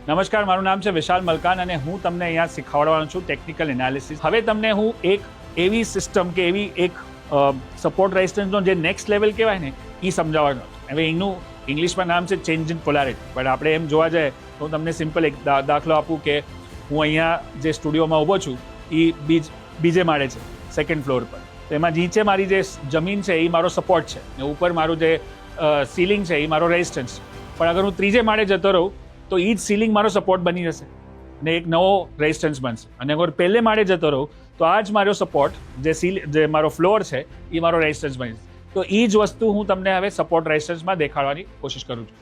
નમસ્કાર, મારું નામ છે વિશાલ મલકાન અને હું તમને અહીંયા શીખવાડવાનો છું ટેકનિકલ એનાલિસિસ. હવે તમને હું એક એવી સિસ્ટમ કે એવી એક સપોર્ટ રેઝિસ્ટન્સનો જે નેક્સ્ટ લેવલ કહેવાય ને એ સમજાવવાનો. હવે એનું ઇંગ્લિશમાં નામ છે ચેન્જ ઇન પોલારિટી, પણ આપણે એમ જોવા જાય તો હું તમને સિમ્પલ એક દાખલો આપું કે હું અહીંયા જે સ્ટુડિયોમાં ઊભો છું એ બીજે માળે છે, સેકન્ડ ફ્લોર પર. તો એમાં નીચે મારી જે જમીન છે એ મારો સપોર્ટ છે ને ઉપર મારું જે સીલિંગ છે એ મારો રેઝિસ્ટન્સ. પણ અગર હું ત્રીજે માળે જતો રહું તો એ જ સીલિંગ મારો સપોર્ટ બની જશે ને એક નવો રેઝિસ્ટન્સ બનશે. અને અગર પહેલે માળે જતો રહું તો આ જ મારો સપોર્ટ જે મારો ફ્લોર છે એ મારો રેઝિસ્ટન્સ બની જશે. તો એ જ વસ્તુ હું તમને હવે સપોર્ટ રેઝિસ્ટન્સમાં દેખાડવાની કોશિશ કરું છું.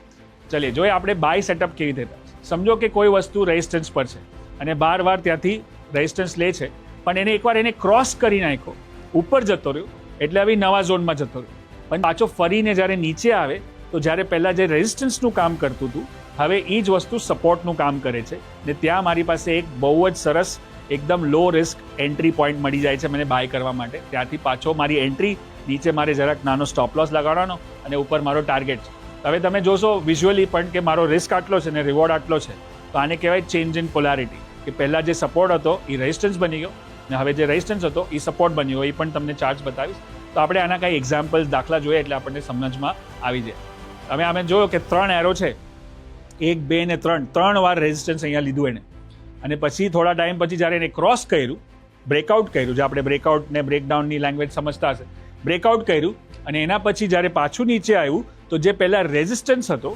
ચલીએ જોઈએ આપણે બાય સેટઅપ કેવી રીતે. સમજો કે કોઈ વસ્તુ રેઝિસ્ટન્સ પર છે અને બાર ત્યાંથી રેઝિસ્ટન્સ લે છે, પણ એને એકવાર એને ક્રોસ કરી નાખ્યો, ઉપર જતો રહ્યો એટલે હવે નવા ઝોનમાં જતો રહ્યો. પણ પાછો ફરીને જ્યારે નીચે આવે તો જ્યારે પહેલાં જે રેઝિસ્ટન્સનું કામ કરતું હતું હવે એ જ વસ્તુ સપોર્ટનું કામ કરે છે ને ત્યાં મારી પાસે એક બહુ જ સરસ એકદમ લો રિસ્ક એન્ટ્રી પોઈન્ટ મળી જાય છે મને બાય કરવા માટે. ત્યાંથી પાછો મારી એન્ટ્રી, નીચે મારે જરાક નાનો સ્ટોપ લોસ લગાડવાનો અને ઉપર મારો ટાર્ગેટ છે. હવે તમે જોશો વિઝ્યુઅલી પણ કે મારો રિસ્ક આટલો છે ને રિવોર્ડ આટલો છે. તો આને કહેવાય ચેન્જ ઇન પોલારિટી, કે પહેલાં જે સપોર્ટ હતો એ રેઝિસ્ટન્સ બની ગયો ને હવે જે રેઝિસ્ટન્સ હતો એ સપોર્ટ બન્યો. એ પણ તમને ચાર્ટ બતાવીશ. તો આપણે આના કાંઈ એક્ઝામ્પલ્સ દાખલા જોઈએ એટલે આપણને સમજમાં આવી જાય. હવે અમે જોયો કે 3 એરો છે, 1, 2 ને 3 વાર રેઝિસ્ટન્સ અહીંયા લીધું એને. અને પછી થોડા ટાઈમ પછી જ્યારે એને ક્રોસ કર્યું, બ્રેકઆઉટ કર્યું, જે આપણે બ્રેકઆઉટ ને બ્રેકડાઉનની લેંગ્વેજ સમજતા હશે, બ્રેકઆઉટ કર્યું અને એના પછી જ્યારે પાછું નીચે આવ્યું તો જે પહેલાં રેઝિસ્ટન્સ હતો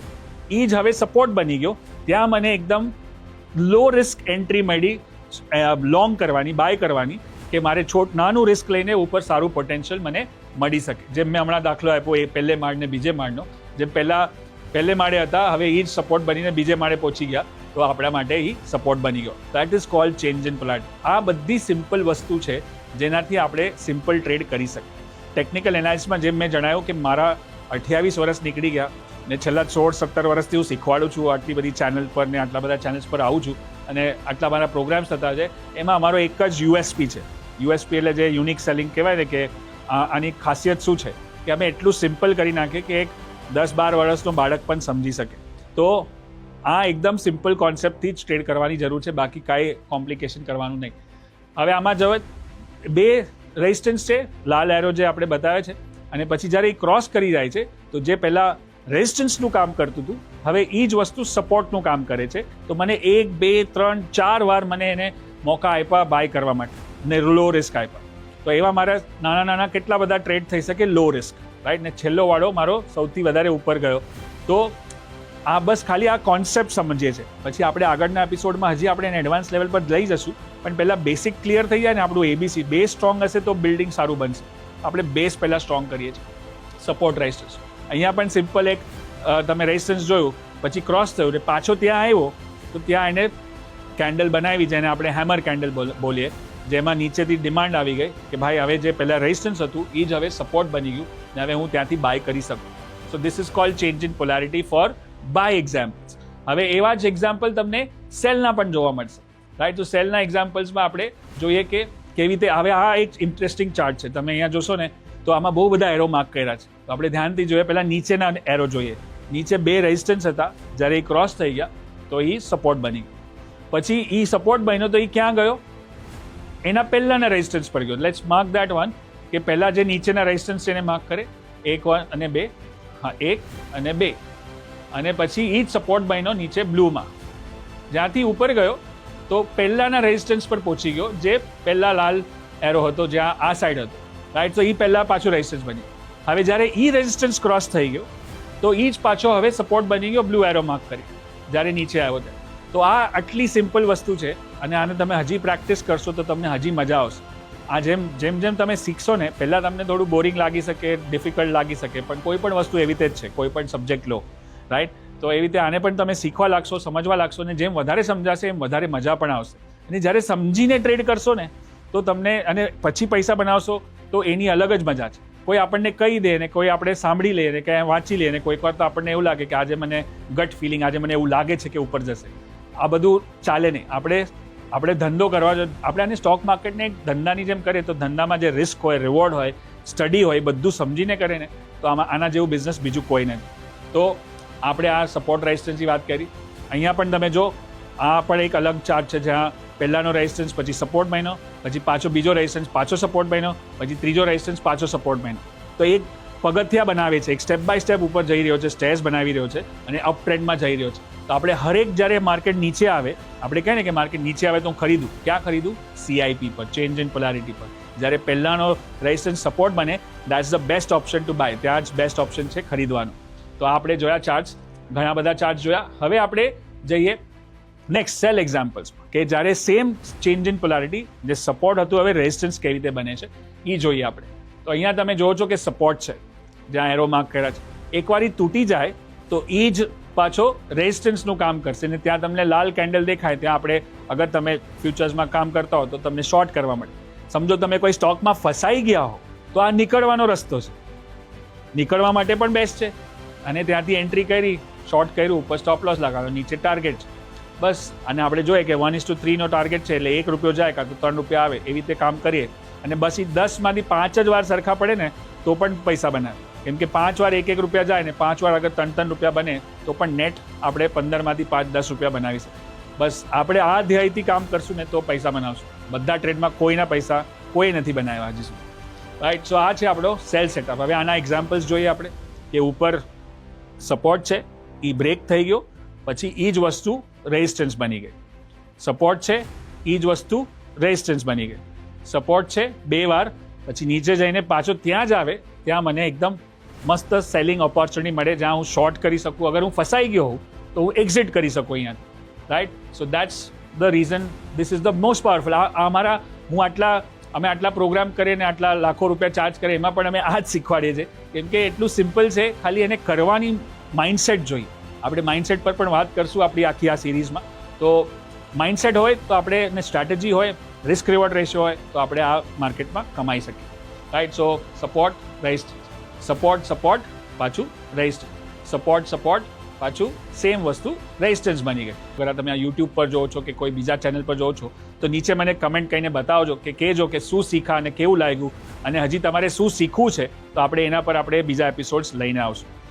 એ જ હવે સપોર્ટ બની ગયો. ત્યાં મને એકદમ લો રિસ્ક એન્ટ્રી મળી લોંગ કરવાની, બાય કરવાની, કે મારે નાનું રિસ્ક લઈને ઉપર સારું પોટેન્શિયલ મને મળી શકે. જેમ મેં હમણાં દાખલો આપ્યો એ પહેલે માળ ને બીજે માળનો, જેમ પહેલે માળે હતા હવે એ જ સપોર્ટ બનીને બીજે માળે પહોંચી ગયા તો આપણા માટે એ સપોર્ટ બની ગયો. That is called change in polarity. આ બધી સિમ્પલ વસ્તુ છે જેનાથી આપણે સિમ્પલ ટ્રેડ કરી શકીએ. ટેકનિકલ એનાલિસિસમાં જેમ મેં જણાવ્યું કે મારા 28 વર્ષ નીકળી ગયા ને છેલ્લા 16-17 વર્ષથી હું શીખવાડું છું આટલી બધી ચેનલ પર ને આટલા બધા ચેનલ્સ પર આવું છું અને આટલા મારા પ્રોગ્રામ્સ થતા છે. એમાં અમારો એક જ યુએસપી છે. યુએસપી એટલે જે યુનિક સેલિંગ કહેવાય ને, કે આની ખાસિયત શું છે કે અમે એટલું સિમ્પલ કરી નાખીએ કે એક 10-12 વર્ષનો બાળક પણ સમજી શકે. તો આ એકદમ સિમ્પલ કોન્સેપ્ટથી જ ટ્રેડ કરવાની જરૂર છે, બાકી કાંઈ કોમ્પ્લિકેશન કરવાનું નહીં. હવે આમાં જો 2 રેઝિસ્ટન્સ છે, લાલ એરો જે આપણે બતાવે છે, અને પછી જ્યારે એ ક્રોસ કરી જાય છે તો જે પહેલાં રેઝિસ્ટન્સનું કામ કરતું હતું હવે એ જ વસ્તુ સપોર્ટનું કામ કરે છે. તો મને 1, 2, 3, 4 વાર મને એને મોકા આપ્યા બાય કરવા માટે ને લો રિસ્ક આપ્યા. તો એવા મારા નાના કેટલા બધા ટ્રેડ થઈ શકે લો રિસ્ક, રાઈટ. ને છેલ્લો વાળો મારો સૌથી વધારે ઉપર ગયો. તો આ બસ ખાલી આ કોન્સેપ્ટ સમજીએ છીએ. પછી આપણે આગળના એપિસોડમાં હજી આપણે એને એડવાન્સ લેવલ પર લઈ જશું, પણ પહેલાં બેસિક ક્લિયર થઈ જાય ને આપણું ABC બેઝ સ્ટ્રોંગ હશે તો બિલ્ડિંગ સારું બનશે. આપણે બેઝ પહેલાં સ્ટ્રોંગ કરીએ છીએ. સપોર્ટ રેઝિસ્ટન્સ અહીંયા પણ સિમ્પલ એક તમે રેઝિસ્ટન્સ જોયું, પછી ક્રોસ થયું ને પાછો ત્યાં આવ્યો તો ત્યાં એને કેન્ડલ બનાવી જેને આપણે હેમર કેન્ડલ બોલીએ, જેમાં નીચેથી ડિમાન્ડ આવી ગઈ કે ભાઈ હવે જે પહેલાં રેઝિસ્ટન્સ હતું એ જ હવે સપોર્ટ બની ગયું ને હવે હું ત્યાંથી બાય કરી શકું. So this is called change in polarity for buy examples. હવે એવા જ એક્ઝામ્પલ તમને સેલના પણ જોવા મળશે, રાઈટ. તો સેલના એક્ઝામ્પલ્સમાં આપણે જોઈએ કે કેવી રીતે. હવે આ એક ઇન્ટરેસ્ટિંગ ચાર્ટ છે, તમે અહીંયા જોશો ને તો આમાં બહુ બધા એરો માર્ક કર્યા છે. તો આપણે ધ્યાનથી જોઈએ. પહેલાં નીચેના એરો જોઈએ. નીચે 2 રેઝિસ્ટન્સ હતા, જ્યારે એ ક્રોસ થઈ ગયા તો એ સપોર્ટ બની ગયો. પછી એ સપોર્ટ બન્યો તો એ ક્યાં ગયો? એના પહેલાંના રેઝિસ્ટન્સ પર ગયો. લેટ્સ માર્ક દેટ વન, કે પહેલાં જે નીચેના રેઝિસ્ટન્સ છે એને માર્ક કરે, 1 અને 2, હા 1 અને 2, અને પછી એ જ સપોર્ટ બન્યો નીચે બ્લુમાં. જ્યાંથી ઉપર ગયો તો પહેલાંના રેઝિસ્ટન્સ પર પહોંચી ગયો, જે પહેલાં લાલ એરો હતો જ્યાં આ સાઈડ હતો, રાઈટ. તો એ પહેલાં પાછું રેઝિસ્ટન્સ બન્યું. હવે જ્યારે એ રેઝિસ્ટન્સ ક્રોસ થઈ ગયો તો એ જ પાછો હવે સપોર્ટ બની ગયો, બ્લુ એરો માર્ક કરી જ્યારે નીચે આવ્યો ત્યારે. તો આ આટલી સિમ્પલ વસ્તુ છે અને આને તમે હજી પ્રેક્ટિસ કરશો તો તમને હજી મજા આવશે. આ જેમ તમે શીખશો ને, પહેલાં તમને થોડું બોરિંગ લાગી શકે, ડિફિકલ્ટ લાગી શકે, પણ કોઈ પણ વસ્તુ એવી રીતે જ છે, કોઈ પણ સબ્જેક્ટ લો, રાઈટ. તો એવી રીતે આને પણ તમે શીખવા લાગશો, સમજવા લાગશો, ને જેમ વધારે સમજાશે એમ વધારે મજા પણ આવશે. અને જ્યારે સમજીને ટ્રેડ કરશો ને તો તમને, અને પછી પૈસા બનાવશો તો એની અલગ જ મજા છે. કોઈ આપણને કહી દે ને કોઈ આપણે સાંભળી લઈએ ને કે વાંચી લઈએ ને કોઈક વાર તો આપણને એવું લાગે કે આજે મને ગટ ફિલિંગ, આજે મને એવું લાગે છે કે ઉપર જશે. આ બધું ચાલે નહીં. આપણે ધંધો કરવા જો આપણે આને સ્ટોક માર્કેટને એક ધંધાની જેમ કરીએ તો ધંધામાં જે રિસ્ક હોય, રિવોર્ડ હોય, સ્ટડી હોય, બધું સમજીને કરે ને તો આના જેવું બિઝનેસ બીજું કોઈ નથી. તો આપણે આ સપોર્ટ રેઝિસ્ટન્સની વાત કરી. અહીંયા પણ તમે જો આ પણ એક અલગ ચાર્ટ છે જ્યાં પહેલાનો રેઝિસ્ટન્સ, પછી સપોર્ટ બન્યો, પછી પાછો બીજો રેઝિસ્ટન્સ, પાછો સપોર્ટ બન્યો, પછી ત્રીજો રેઝિસ્ટન્સ, પાછો સપોર્ટ બન્યો. તો એક પગથિયા બનાવે છે, એક સ્ટેપ બાય સ્ટેપ ઉપર જઈ રહ્યો છે, સ્ટેર્સ બનાવી રહ્યો છે અને અપ ટ્રેન્ડમાં જઈ રહ્યો છે. તો આપણે હરેક જ્યારે માર્કેટ નીચે આવે, આપણે કહે ને કે માર્કેટ નીચે આવે તો હું ખરીદું. ક્યાં ખરીદું? CIP પર, ચેન્જ ઇન પોલારિટી પર. જ્યારે પહેલાનો રેઝિસ્ટન્સ સપોર્ટ બને, that's the best option to buy. ત્યાં જ બેસ્ટ ઓપ્શન છે ખરીદવાનો. તો આપણે જોયા ચાર્ટ્સ, ઘણા બધા ચાર્ટ્સ જોયા. હવે આપણે જઈએ નેક્સ્ટ સેલ એક્ઝામ્પલ્સ, કે જ્યારે સેમ ચેન્જ ઇન પોલારિટી, જે સપોર્ટ હતું હવે રેઝિસ્ટન્સ કેવી રીતે બને છે એ જોઈએ આપણે. તો અહીંયા તમે જોવો છો કે સપોર્ટ છે, જ્યાં એરો માર્ક કર્યા છે. એકવાર એ તૂટી જાય તો એ જ પાછો રેઝિસ્ટન્સનું કામ કરશે ને ત્યાં તમને લાલ કેન્ડલ દેખાય, ત્યાં આપણે અગર તમે ફ્યુચર્સમાં કામ કરતા હો તો તમને શોર્ટ કરવા મળે. સમજો તમે કોઈ સ્ટોકમાં ફસાઈ ગયા હો તો આ નીકળવાનો રસ્તો છે, નીકળવા માટે પણ બેસ્ટ છે. અને ત્યાંથી એન્ટ્રી કરી, શોર્ટ કર્યું, ઉપર સ્ટોપ લોસ લગાવ્યો, નીચે ટાર્ગેટ છે બસ. અને આપણે જોઈએ કે 1:3 નો ટાર્ગેટ છે, એટલે ₹1 જાય કાં તો ₹3 આવે, એવી રીતે કામ કરીએ. અને બસ એ 10માંથી 5 જ વાર સરખા પડે ને તો પણ પૈસા બનાવે. કેમ કે 5 વાર ₹1 જાય ને 5 વાર અગર ₹3 બને તો પણ નેટ આપણે 15માંથી 5 ₹10 બનાવી શકીએ. બસ આપણે આ ધ્યેયથી કામ કરશું ને તો પૈસા બનાવશું. બધા ટ્રેડમાં કોઈના પૈસા કોઈ નથી બનાવ્યા હજી સુધી, રાઈટ. સો આ છે આપણો સેલ સેટઅપ. હવે આના એક્ઝામ્પલ્સ જોઈએ આપણે, કે ઉપર સપોર્ટ છે, એ બ્રેક થઈ ગયો, પછી એ જ વસ્તુ રેઝિસ્ટન્સ બની ગઈ. સપોર્ટ છે, એ જ વસ્તુ રેઝિસ્ટન્સ બની ગઈ. સપોર્ટ છે 2 વાર, પછી નીચે જઈને પાછો ત્યાં જ આવે, ત્યાં મને એકદમ મસ્ત સેલિંગ ઓપોર્ચ્યુનિટી મળે, જ્યાં હું શોર્ટ કરી શકું. અગર હું ફસાઈ ગયો હોઉં તો હું એક્ઝિટ કરી શકું અહીંયાથી, right. So that's the reason, this is the most powerful. અમે આટલા પ્રોગ્રામ કરીએ ને આટલા લાખો રૂપિયા ચાર્જ કરીએ, એમાં પણ અમે આ જ શીખવાડીએ છીએ. કેમ કે એટલું સિમ્પલ છે, ખાલી એને કરવાની માઇન્ડસેટ જોઈએ. આપણે માઇન્ડસેટ પર પણ વાત કરશું આપણી આખી આ સિરીઝમાં. તો માઇન્ડસેટ હોય તો આપણે સ્ટ્રેટેજી હોય, રિસ્ક રિવોર્ડ રેશિયો હોય તો આપણે આ માર્કેટમાં કમાઈ શકીએ, રાઈટ. સો સપોર્ટ, રેઝિસ્ટન્સ, સપોર્ટ પાછું રેઝિસ્ટન્સ, સપોર્ટ પાછું સેમ વસ્તુ રેઝિસ્ટન્સ બની ગઈ. અગર તમે આ YouTube પર જોવો છો કે કોઈ બીજા ચેનલ પર જોવો છો તો નીચે મને કમેન્ટ કરીને બતાવજો, કે કહેજો કે શું શીખા અને કેવું લાગ્યું, અને હજી તમારે શું શીખવું છે તો આપણે એના પર બીજા એપિસોડ્સ લઈને આવશું.